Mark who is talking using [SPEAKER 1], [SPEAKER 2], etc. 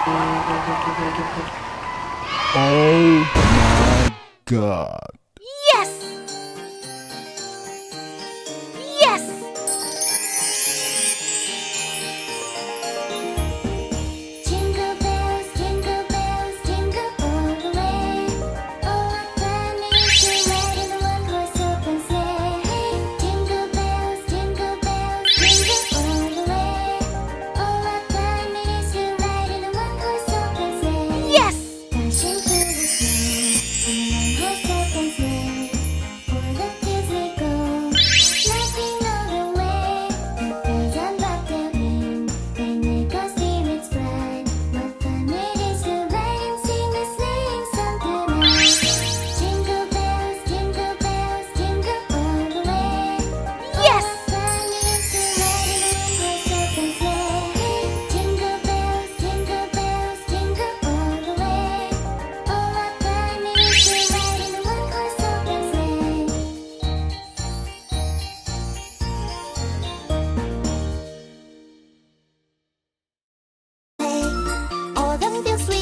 [SPEAKER 1] Oh my God.
[SPEAKER 2] Yes! Yes! Jingle bells, jingle all the way. Oh, what fun it is to ride in a one-horse open sleigh. Jingle bells, jingle all the way. Oh, what fun it is to ride in a one-horse open sleigh. Yes! Dashing through the snow in a one-horse open sleigh. O'er the fields we go, laughing all the way. The bells unlock their ring, they make our spirits bright. What fun it is to ride and sing a sleighing song tonight. Jingle bells, jingle all the way. Yes! What fun it is to ride in a one-horse open sleigh. Jingle bells, jingle all the way. Oh, what fun it is to ride in a one-horse open sleigh. All the fields we